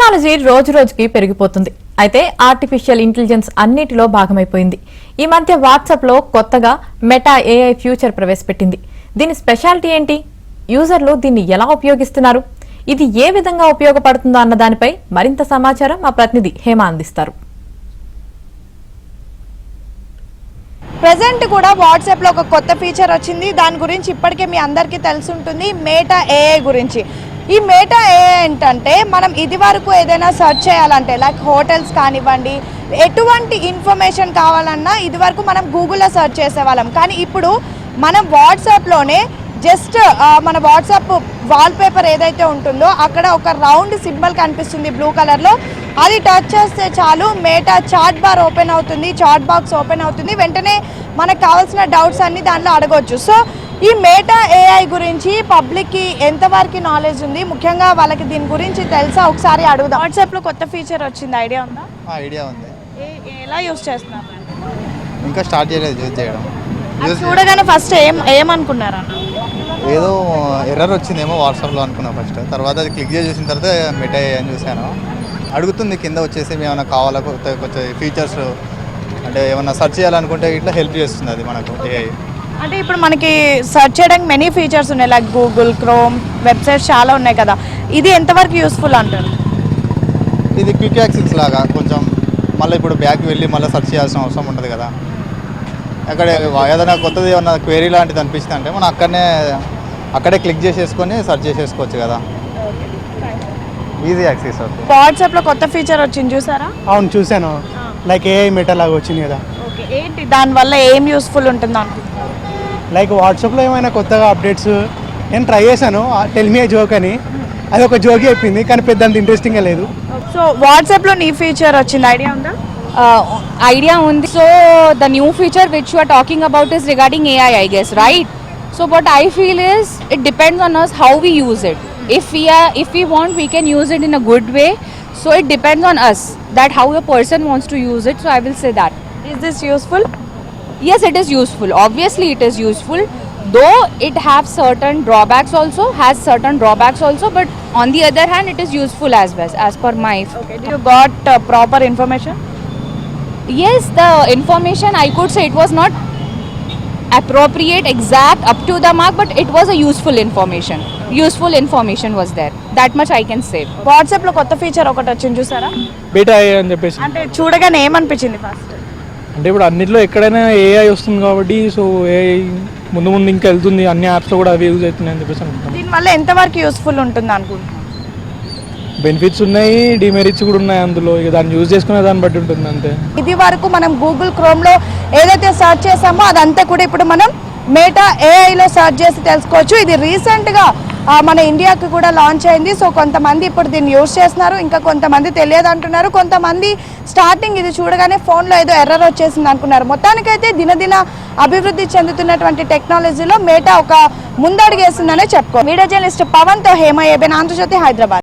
Technology రోజు రోజుకి పెరిగిపోతుంది. అయితే ఆర్టిఫిషియల్ ఇంటెలిజెన్స్ అన్నిటిలో భాగమైపోయింది. ఈ మధ్య వాట్సాప్ లో కొత్తగా మెటా ఏఐ ఫ్యూచర్ ప్రవేశపెట్టింది. దీని స్పెషాలిటీ ఏంటి? యూజర్లు దీన్ని ఎలా ఉపయోగిస్తున్నారు? ఇది ఏ విధంగా ఉపయోగపడుతుందో అన్న దానిపై మరింత సమాచారం మా ప్రతినిధి హేమ అందిస్తారు. ప్రెజెంట్ కూడా వాట్సాప్ లో ఒక కొత్త ఫీచర్ వచ్చింది. దాని గురించి ఇప్పటికే మీ అందరికీ తెలుసుంటుంది, మెటా ఏఐ గురించి. ఈ మెటా ఏఐ ఏంటంటే మనం ఇది వరకు ఏదైనా సెర్చ్ చేయాలంటే లైక్ హోటల్స్ కానివ్వండి, ఎటువంటి ఇన్ఫర్మేషన్ కావాలన్నా ఇది వరకు మనం గూగుల్లో సెర్చ్ చేసేవాళ్ళం. కానీ ఇప్పుడు మనం వాట్సాప్లోనే జస్ట్ మన వాట్సాప్ వాల్పేపర్ ఏదైతే ఉంటుందో అక్కడ ఒక రౌండ్ సింబల్ కనిపిస్తుంది బ్లూ కలర్లో. అది టచ్ చేస్తే చాలు మెటా చాట్ బార్ ఓపెన్ అవుతుంది, చాట్ బాక్స్ ఓపెన్ అవుతుంది. వెంటనే మనకు కావాల్సిన డౌట్స్ అన్ని దాంట్లో అడగవచ్చు. సో ఈ మెటా ఏఐ గురించి పబ్లిక్కి ఎంతవరకు నాలెడ్జ్ ఉంది, ముఖ్యంగా వాళ్ళకి దీని గురించి తెలుసా ఒకసారి అడుగుదాం. వాట్సాప్లో కొత్త ఫీచర్ వచ్చింది, ఐడియా ఉందా? ఐడియా ఉంది. ఎలా యూస్ చేస్తున్నారు? ఇంకా స్టార్ట్ చేయలేదు యూజ్ చేయడం. చూడగానే ఫస్ట్ ఏమనుకున్నారా? ఏదో ఎర్రర్ వచ్చిందేమో వాట్సాప్లో అనుకున్నా ఫస్ట్. తర్వాత అది క్లిక్ చేసి చూసిన తర్వాత మెటా ఏఐ అని చూశాను. అడుగుతుంది కింద వచ్చేసి ఏమైనా కావాలా కొంచెం ఫీచర్స్, అంటే ఏమన్నా సెర్చ్ చేయాలనుకుంటే ఇట్లా హెల్ప్ చేస్తుంది అది మనకు ఏఐ. అంటే ఇప్పుడు మనకి సెర్చ్ చేయడానికి మెనీ ఫీచర్స్ ఉన్నాయి, లైక్ గూగుల్, క్రోమ్, వెబ్సైట్స్ చాలా ఉన్నాయి కదా. ఇది ఎంతవరకు యూస్ఫుల్ అంటారు? ఇది క్విక్ యాక్సెస్ లాగా కొంచెం మళ్ళీ ఇప్పుడు బ్యాక్ వెళ్ళి మళ్ళీ సెర్చ్ చేయాల్సిన అవసరం ఉంటుంది కదా. అక్కడ ఏదైనా కొత్తది ఏమన్నా క్వెరీ లాంటిది అనిపిస్తుంది అంటే మనం అక్కడే క్లిక్ చేసేసుకొని సెర్చ్ చేసేసుకోవచ్చు కదా. ఈజీ యాక్సెస్ అవుతుంది. వాట్సాప్లో కొత్త ఫీచర్ వచ్చింది చూసారా? అవును చూశాను, లైక్ ఏఐ మెటా లాగా వచ్చింది కదా. ఓకే, ఏంటి దానివల్ల ఏం యూస్ఫుల్ ఉంటుంది అనుకుంటున్నాను? లైక్ వాట్సాప్లో ఏమైనా కొత్తగా అప్డేట్స్ నేను ట్రై చేశాను, టెల్ మీ ఏ జోక్ అని. అది ఒక జోక్ చెప్పింది కానీ పెద్ద అంత ఇంట్రెస్టింగ్గా లేదు. సో వాట్సాప్లో నీ ఫీచర్ వచ్చింది, ఐడియా ఉందా? Idea undi. So the new feature which you are talking about is regarding AI, I guess, right? So what I feel is it depends on us how we use it. If we want, we can use it in a good way. So it depends on us that how a person wants to use it. So I will say that. Is this useful? Yes, it is useful. Obviously, it is useful. Though it has certain drawbacks also, but on the other hand, it is useful as well as per my. Okay, you got proper information? Yes, the information I could say it was not appropriate, exact, up to the mark, but it was a useful information. Useful information was there. That much I can say. WhatsApp లో కొత్త feature ఒకటి వచ్చింది చూసారా? Beta AI అని చెప్పేసి. అంటే చూడగానే ఏమనిపించింది ఫస్ట్? అంటే ఇప్పుడు అన్నిట్లో ఎక్కడైనా ఏఐ వస్తుంది కాబట్టి, సో ఏఐ ముందు ఇంకా వెళ్తుంది, అన్ని యాప్స్లో కూడా అవి యూజ్ అవుతున్నాయి అని చెప్పేసి అనుకుంటున్నాను. దీనివల్ల ఎంతవరకు యూస్ఫుల్ ఉంటుంది అనుకుంటున్నాను? బెనిఫిట్స్ ఉన్నాయి, డిమెరిట్స్ కూడా ఉన్నాయి అందులో. ఇక దాన్ని యూజ్ చేసుకునే దాన్ని బట్టి ఉంటుంది అంతే. ఇది వరకు మనం గూగుల్ క్రోమ్లో ఏదైతే సెర్చ్ చేసామో అదంతా కూడా ఇప్పుడు మనం మెటా ఏఐలో సెర్చ్ చేసి తెలుసుకోవచ్చు. ఇది రీసెంట్గా మన ఇండియాకి కూడా లాంచ్ అయింది. సో కొంతమంది ఇప్పుడు దీన్ని యూజ్ చేస్తున్నారు, ఇంకా కొంతమంది తెలియదు అంటున్నారు. కొంతమంది స్టార్టింగ్ ఇది చూడగానే ఫోన్లో ఏదో ఎర్రర్ వచ్చేసింది అనుకున్నారు. మొత్తానికైతే దినదిన అభివృద్ధి చెందుతున్నటువంటి టెక్నాలజీలో మెటా ఒక ముందడుగేసిందనే చెప్పుకో. వీడియో జర్నలిస్ట్ పవన్తో హేమ ఏబెన్, ఆంధ్రజ్యోతి, హైదరాబాద్.